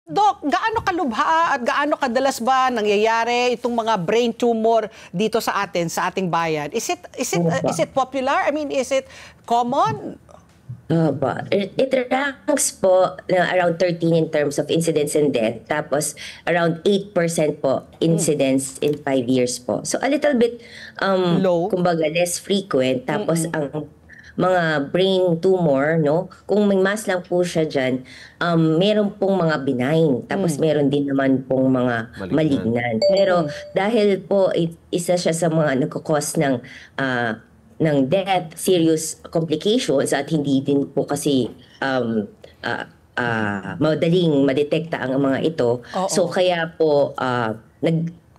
Dok, gaano kalubha at gaano kadalas ba nangyayari itong mga brain tumor dito sa atin, sa ating bayan? Is it popular? I mean, is it common? It ranks po around 13 in terms of incidence and death. Tapos around 8% po incidence in 5 years po. So a little bit Low. kumbaga less frequent. Tapos ang mga brain tumor, no? Kung may mass lang po siya dyan, meron pong mga benign. Tapos meron din naman pong mga malignant. Pero dahil po isa siya sa mga nagkakos ng death, serious complications at hindi din po kasi madaling madetekta ang mga ito. So kaya po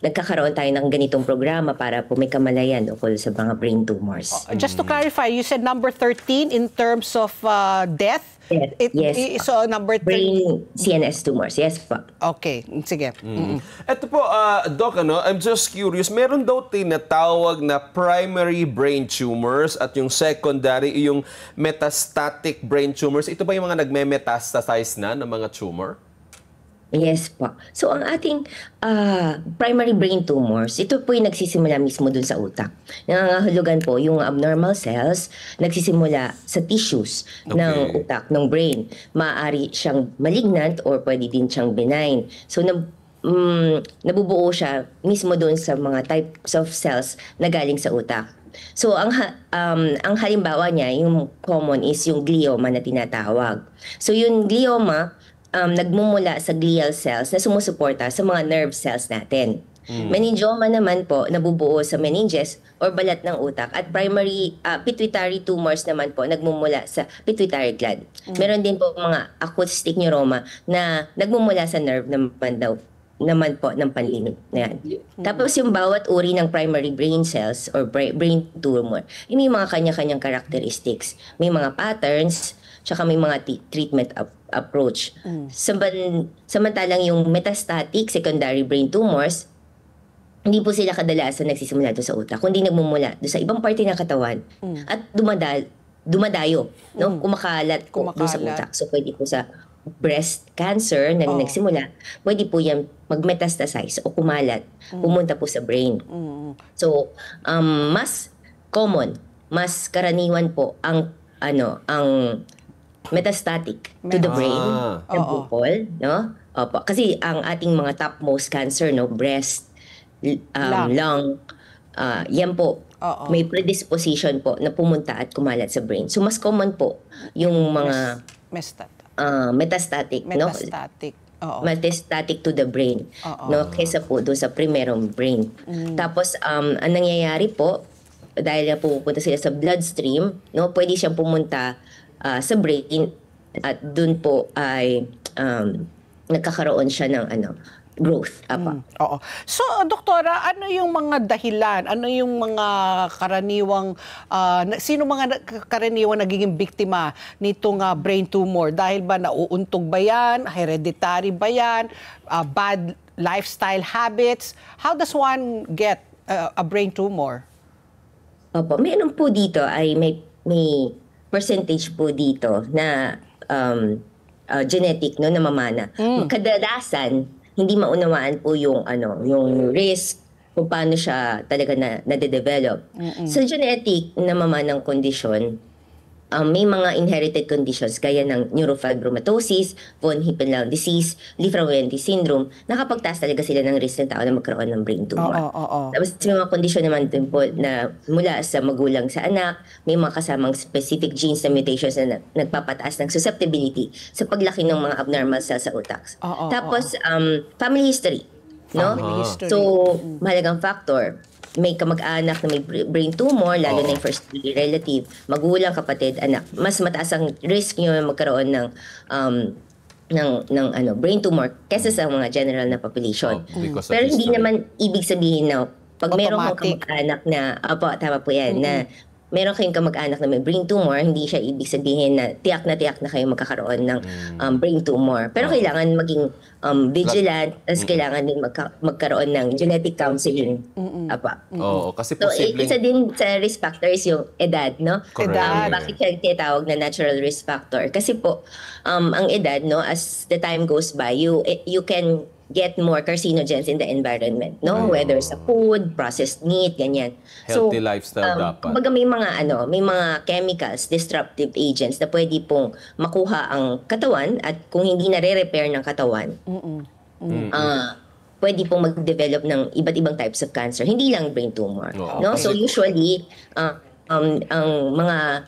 nagkakaroon tayo ng ganitong programa para po may kamalayan tungkol sa mga brain tumors. Just to clarify, you said number 13 in terms of death? Yes. So number 13. Brain CNS tumors, yes po. Okay, sige. Ito po, Doc, I'm just curious, meron daw tinatawag na primary brain tumors at yung secondary, yung metastatic brain tumors. Ito ba yung mga nagme-metastasize na ng mga tumor? Yes po. So ang ating primary brain tumors, ito po yung nagsisimula mismo dun sa utak. Nangangahulugan po yung abnormal cells, nagsisimula sa tissues ng utak, ng brain. Maaari siyang malignant or pwede din siyang benign. So nabubuo siya mismo dun sa mga types of cells na galing sa utak. So ang halimbawa niya, yung common is yung glioma na tinatawag. So yung glioma, nagmumula sa glial cells na sumusuporta sa mga nerve cells natin. Meningioma naman po nabubuo sa meninges or balat ng utak at primary pituitary tumors naman po nagmumula sa pituitary gland. Meron din po mga acoustic neuroma na nagmumula sa nerve naman po ng pandinig. Tapos yung bawat uri ng primary brain cells or brain tumor, may mga kanya-kanyang characteristics. May mga patterns, tsaka may mga treatment approach. Samantalang yung metastatic secondary brain tumors, hindi po sila kadalasan nagsisimula doon sa utak, kundi nagmumula doon sa ibang parte ng katawan at dumadayo, no? Kumakalat po doon sa utak. So pwede po sa breast cancer na nagsimula, pwede po yan mag-metastasize o kumalat, pumunta po sa brain. So mas common, mas karaniwan po ang metastatic to the brain ng bukol, no? Opo. Kasi ang ating mga topmost cancer, no, breast, lung, yan po, may predisposition po na pumunta at kumalat sa brain. So mas common po yung mga metastatic, no? Metastatic to the brain, no, kaysa po doon sa primerong brain. Tapos ang nangyayari po, dahil na pupunta sila sa bloodstream, no, pwede siyang pumunta sa brain at dun po ay nagkakaroon siya ng growth. So, doktora, ano yung mga dahilan? Ano yung mga karaniwang, sino mga karaniwang nagiging biktima nitong brain tumor? Dahil ba nauuntog ba yan? Hereditary ba yan? Bad lifestyle habits? How does one get a brain tumor? Opo, meron po dito ay may percentage po dito na genetic, no, na mamana. Kadalasan hindi maunawaan po yung risk kung paano siya talaga na-develop. Sa genetic na mamanang kondisyon, may mga inherited conditions gaya ng neurofibromatosis, von Hippel-Lung disease, Li-Fraumeni syndrome, nakapagtaas talaga sila ng risk ng tao na magkaroon ng brain tumor. Tapos may mga kondisyon naman din po na mula sa magulang sa anak, may mga kasamang specific genes na mutations na nagpapataas ng susceptibility sa paglaki ng mga abnormal cells sa utak. Tapos family history, no? So mahalagang factor. May kamag-anak na may brain tumor, lalo na yung first degree relative, magulang, kapatid, anak, mas mataas ang risk nyo magkaroon ng brain tumor kaysa sa mga general na population. Pero hindi naman ibig sabihin na pag meron kang kamag-anak na, tama po yan, na meron kayong kamag-anak na may brain tumor, hindi siya ibig sabihin na tiyak na kayo magkakaroon ng brain tumor. Pero kailangan maging vigilant, as kailangan din magkaroon ng genetic counseling. Apa. Oo, kasi So, posibleng... isa din sa risk factors yung edad, no? Correct. Edad. Bakit siya tinatawag na natural risk factor? Kasi po, ang edad, no, as the time goes by, you can get more carcinogens in the environment, no? Whether sa food, processed meat, ganyan. Healthy lifestyle dapat. Kumbaga may mga chemicals, disruptive agents na pwede pong makuha ang katawan at kung hindi nare-repair ng katawan, pwede pong mag-develop ng iba't ibang types of cancer, hindi lang brain tumor, Oo. no? So usually ang mga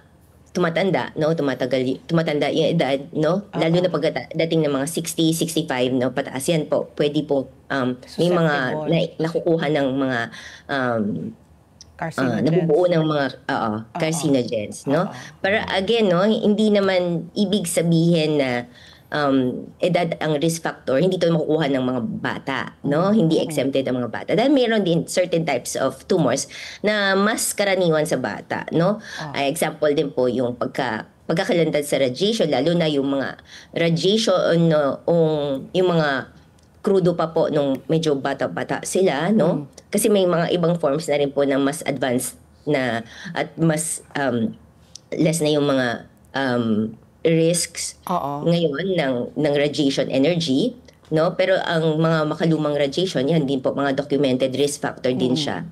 tumatanda, no, tumatanda yung edad, no, lalo na pagdating ng mga 60, 65, no, pataas yan po, pwede po may mga nakukuha ng mga nabubuo ng mga carcinogens, no. Pero again, no, hindi naman ibig sabihin na edad ang risk factor, hindi to makukuha ng mga bata, no? Hindi exempted ang mga bata. Dahil mayroon din certain types of tumors na mas karaniwan sa bata, no? Example din po yung pagkakalandag sa radiation, lalo na yung mga radiation, no, yung mga krudo pa po nung medyo bata-bata sila, no? Kasi may mga ibang forms na rin po na mas advanced na at mas less na yung mga risks ngayon ng radiation energy, no? Pero ang mga makalumang radiation, yan din po mga documented risk factor din siya.